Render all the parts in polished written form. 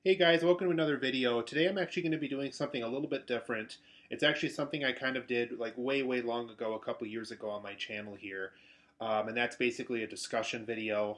Hey guys, welcome to another video. Today I'm actually going to be doing something a little bit different. It's actually something I kind of did like way long ago, a couple years ago on my channel here. And that's basically a discussion video.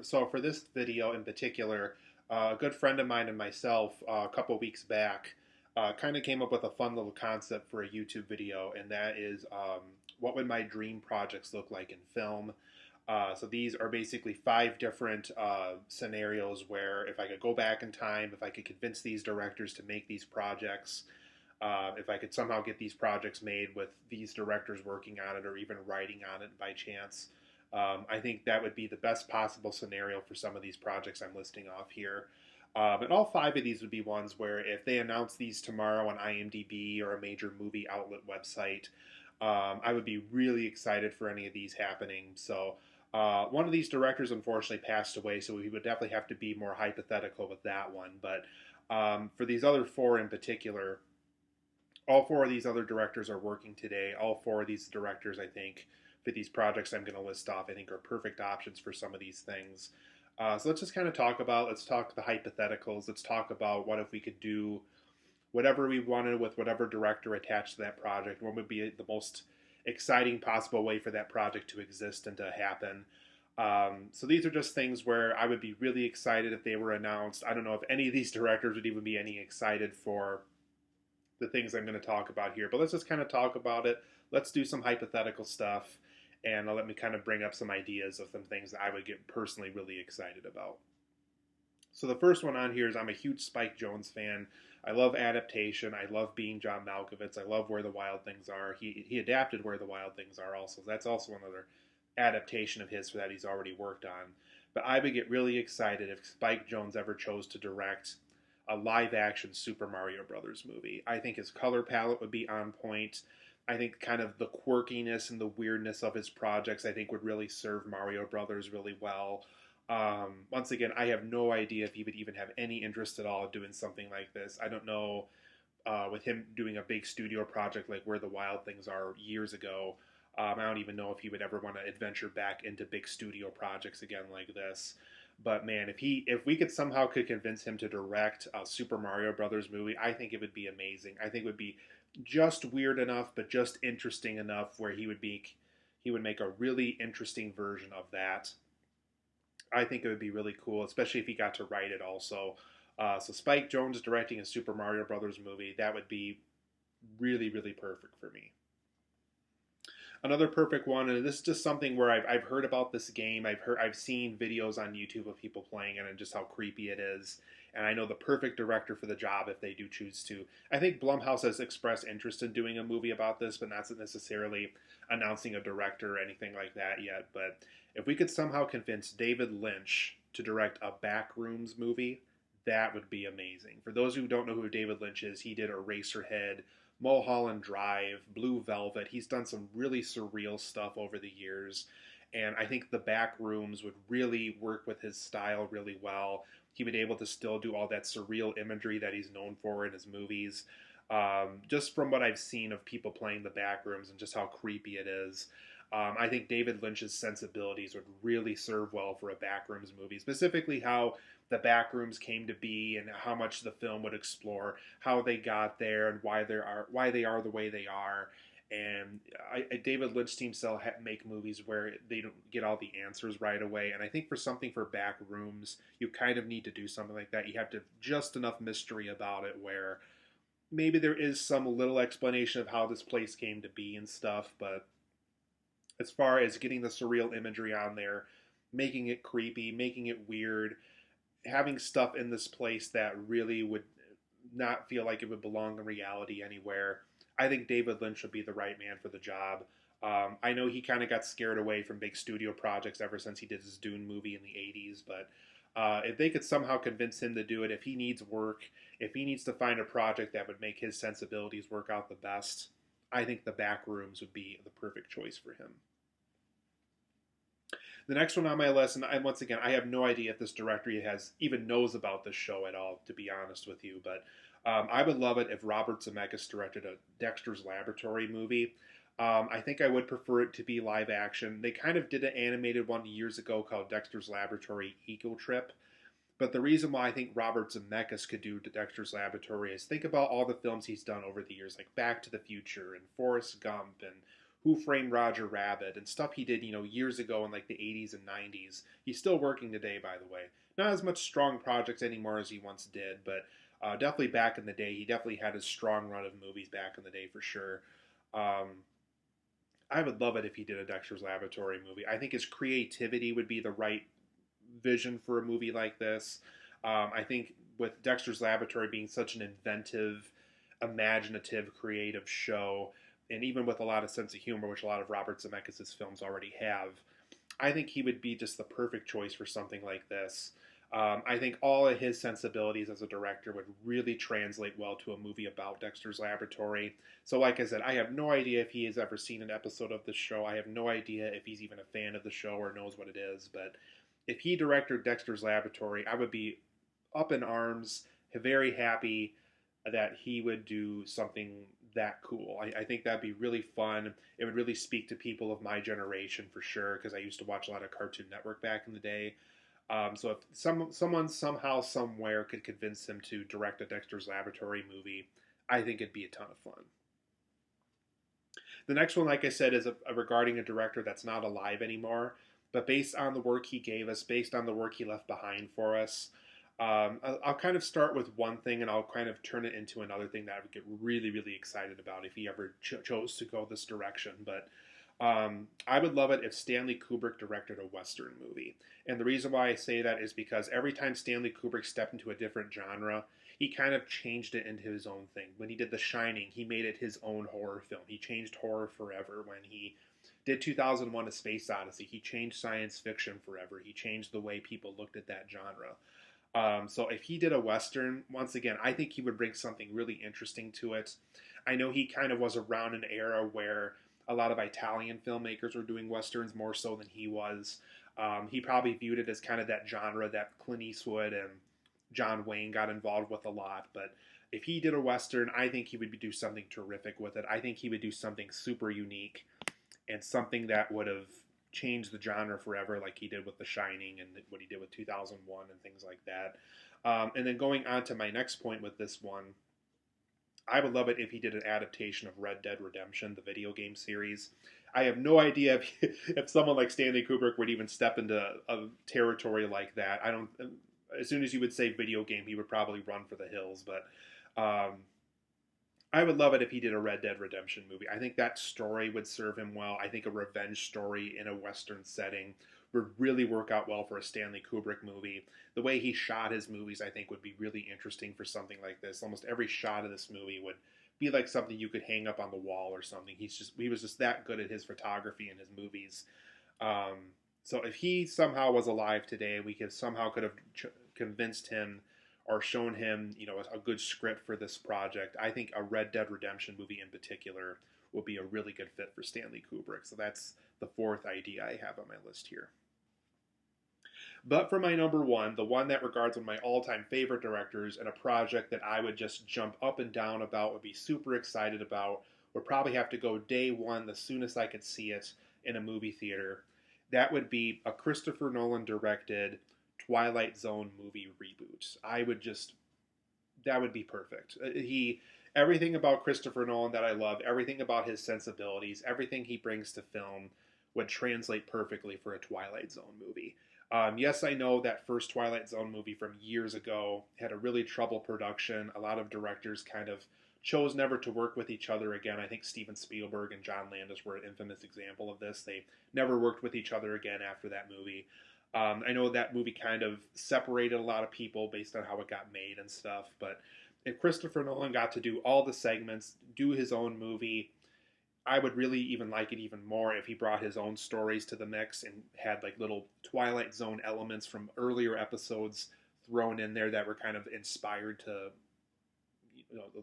So for this video in particular, a good friend of mine and myself a couple weeks back kind of came up with a fun little concept for a YouTube video, and that is what would my dream projects look like in film? So these are basically five different scenarios where if I could go back in time, if I could convince these directors to make these projects, if I could somehow get these projects made with these directors working on it or even writing on it by chance, I think that would be the best possible scenario for some of these projects I'm listing off here. And all five of these would be ones where if they announce these tomorrow on IMDb or a major movie outlet website, I would be really excited for any of these happening. So one of these directors unfortunately passed away, so we would definitely have to be more hypothetical with that one. But for these other four in particular, all four of these other directors are working today. All four of these directors, I think, for these projects I'm going to list off, I think are perfect options for some of these things. So let's just kind of let's talk the hypotheticals. Let's talk about what if we could do whatever we wanted with whatever director attached to that project. What would be the most exciting possible way for that project to exist and to happen? So these are just things where I would be really excited if they were announced. I don't know if any of these directors would even be any excited for the things I'm going to talk about here, but let's just kind of talk about it. Let's do some hypothetical stuff, and let me kind of bring up some ideas of some things that I would get personally really excited about. So the first one on here is I'm a huge Spike Jonze fan. I love adaptation. I love being John Malkovich. I love Where the Wild Things Are. He adapted Where the Wild Things Are also. That's also another adaptation of his that he's already worked on. But I would get really excited if Spike Jonze ever chose to direct a live action Super Mario Brothers movie. I think his color palette would be on point. I think kind of the quirkiness and the weirdness of his projects I think would really serve Mario Brothers really well. Once again, I have no idea if he would even have any interest at all in doing something like this. I don't know with him doing a big studio project like Where the Wild Things Are years ago. I don't even know if he would ever want to adventure back into big studio projects again like this. But man, if we could convince him to direct a Super Mario Brothers movie, I think it would be amazing. I think it would be just weird enough, but just interesting enough where he would make a really interesting version of that. I think it would be really cool, especially if he got to write it also. So Spike Jonze directing a Super Mario Brothers movie, that would be really perfect for me. Another perfect one, and this is just something where I've heard about this game. I've seen videos on YouTube of people playing it and just how creepy it is. And I know the perfect director for the job if they do choose to. I think Blumhouse has expressed interest in doing a movie about this, but not necessarily announcing a director or anything like that yet. But if we could somehow convince David Lynch to direct a Backrooms movie, that would be amazing. For those who don't know who David Lynch is, he did Eraserhead, Mulholland Drive, Blue Velvet. He's done some really surreal stuff over the years. And I think the back rooms would really work with his style really well. He would be able to still do all that surreal imagery that he's known for in his movies. Just from what I've seen of people playing the back rooms and just how creepy it is, I think David Lynch's sensibilities would really serve well for a backrooms movie, specifically how the backrooms came to be and how much the film would explore how they got there and why they are the way they are. And David Lynch seems to make movies where they don't get all the answers right away. And I think for something for back rooms, you kind of need to do something like that. You have to just enough mystery about it where maybe there is some little explanation of how this place came to be and stuff, but as far as getting the surreal imagery on there, making it creepy, making it weird, having stuff in this place that really would not feel like it would belong in reality anywhere. I think David Lynch would be the right man for the job. I know he kind of got scared away from big studio projects ever since he did his Dune movie in the 80s, but if they could somehow convince him to do it, if he needs work, if he needs to find a project that would make his sensibilities work out the best, I think the back rooms would be the perfect choice for him. The next one on my list, and once again, I have no idea if this director even knows about this show at all, to be honest with you, but I would love it if Robert Zemeckis directed a Dexter's Laboratory movie. I think I would prefer it to be live action. They kind of did an animated one years ago called Dexter's Laboratory Eco Trip, But the reason why I think Robert Zemeckis could do Dexter's Laboratory is think about all the films he's done over the years, like Back to the Future and Forrest Gump and Who Framed Roger Rabbit and stuff he did, years ago in like the 80s and 90s. He's still working today, by the way. Not as much strong projects anymore as he once did, but definitely back in the day, he definitely had a strong run of movies back in the day for sure. Um, I would love it if he did a Dexter's Laboratory movie. I think his creativity would be the right vision for a movie like this. I think with Dexter's Laboratory being such an inventive, imaginative, creative show, and even with a lot of sense of humor, which a lot of Robert Zemeckis' films already have, I think he would be just the perfect choice for something like this. I think all of his sensibilities as a director would really translate well to a movie about Dexter's Laboratory. So, like I said, I have no idea if he has ever seen an episode of this show. I have no idea if he's even a fan of the show or knows what it is. But if he directed Dexter's Laboratory, I would be up in arms, very happy that he would do something that cool. I think that'd be really fun. It would really speak to people of my generation for sure, because I used to watch a lot of Cartoon Network back in the day. So if someone somehow somewhere could convince him to direct a Dexter's Laboratory movie, I think it'd be a ton of fun. The next one, like I said, is regarding a director that's not alive anymore, but based on the work he gave us, based on the work he left behind for us. I'll kind of start with one thing and I'll kind of turn it into another thing that I would get really, really excited about if he ever chose to go this direction. But I would love it if Stanley Kubrick directed a Western movie. And the reason why I say that is because every time Stanley Kubrick stepped into a different genre, he kind of changed it into his own thing. When he did The Shining, he made it his own horror film. He changed horror forever. When he did 2001: A Space Odyssey, he changed science fiction forever. He changed the way people looked at that genre. So if he did a Western, once again, I think he would bring something really interesting to it. I know he kind of was around an era where a lot of Italian filmmakers were doing Westerns more so than he was. He probably viewed it as kind of that genre that Clint Eastwood and John Wayne got involved with a lot. But if he did a Western, I think he would do something terrific with it. I think he would do something super unique and something that would have changed the genre forever, like he did with The Shining and what he did with 2001 and things like that. And then going on to my next point with this one, I would love it if he did an adaptation of Red Dead Redemption, the video game series. I have no idea if someone like Stanley Kubrick would even step into a territory like that. I don't. As soon as you would say video game, he would probably run for the hills. But I would love it if he did a Red Dead Redemption movie. I think that story would serve him well. I think a revenge story in a Western setting would really work out well for a Stanley Kubrick movie. The way he shot his movies, I think, would be really interesting for something like this. Almost every shot of this movie would be like something you could hang up on the wall or something. He was just that good at his photography and his movies. So if he somehow was alive today, we could have convinced him or shown him, a good script for this project. I think a Red Dead Redemption movie in particular would be a really good fit for Stanley Kubrick. So that's the fourth idea I have on my list here. But for my number one, the one that regards one of my all-time favorite directors and a project that I would just jump up and down about, would be super excited about, would probably have to go day one the soonest I could see it in a movie theater. That would be a Christopher Nolan directed Twilight Zone movie reboot. That would be perfect. Everything about Christopher Nolan that I love, everything about his sensibilities, everything he brings to film would translate perfectly for a Twilight Zone movie. Yes, I know that first Twilight Zone movie from years ago had a really troubled production. A lot of directors kind of chose never to work with each other again. I think Steven Spielberg and John Landis were an infamous example of this. They never worked with each other again after that movie. I know that movie kind of separated a lot of people based on how it got made and stuff, but if Christopher Nolan got to do all the segments, do his own movie, I would really even like it even more if he brought his own stories to the mix and had like little Twilight Zone elements from earlier episodes thrown in there that were kind of inspired to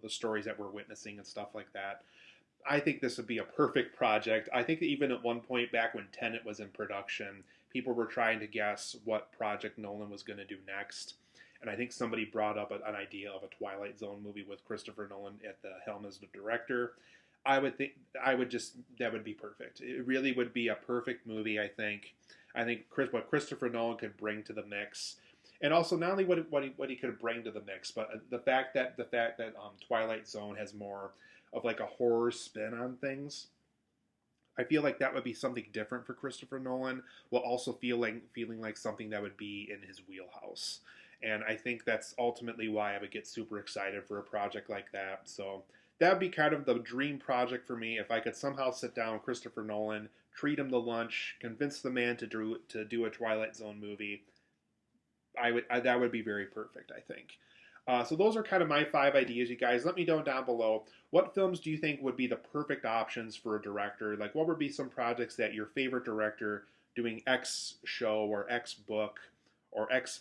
the stories that we're witnessing and stuff like that. I think this would be a perfect project. I think that even at one point back when Tenet was in production, people were trying to guess what project Nolan was going to do next. And I think somebody brought up an idea of a Twilight Zone movie with Christopher Nolan at the helm as the director. That would be perfect. It really would be a perfect movie, I think. What Christopher Nolan could bring to the mix. And also not only what he could bring to the mix, but the fact that Twilight Zone has more of like a horror spin on things. I feel like that would be something different for Christopher Nolan, while also feeling like something that would be in his wheelhouse. And I think that's ultimately why I would get super excited for a project like that. So that would be kind of the dream project for me if I could somehow sit down with Christopher Nolan, treat him to lunch, convince the man to do a Twilight Zone movie. That would be very perfect, I think. So those are kind of my 5 ideas, you guys. Let me know down below, what films do you think would be the perfect options for a director? Like, what would be some projects that your favorite director doing X show or X book or X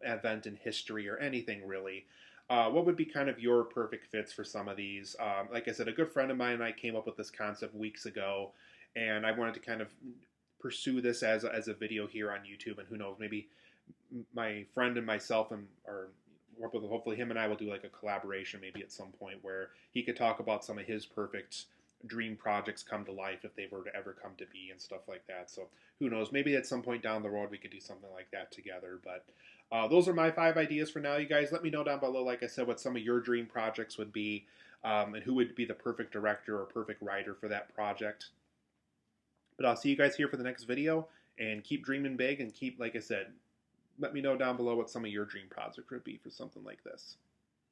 event in history or anything really? What would be kind of your perfect fits for some of these? Like I said, a good friend of mine and I came up with this concept weeks ago, and I wanted to kind of pursue this as a video here on YouTube, and who knows, maybe my friend and myself and or hopefully him and I will do like a collaboration maybe at some point where he could talk about some of his perfect dream projects come to life if they were to ever come to be and stuff like that. So who knows? Maybe at some point down the road we could do something like that together. But those are my 5 ideas for now, you guys. Let me know down below, like I said, what some of your dream projects would be, and who would be the perfect director or perfect writer for that project. But I'll see you guys here for the next video, and keep dreaming big and keep, like I said, let me know down below what some of your dream projects would be for something like this.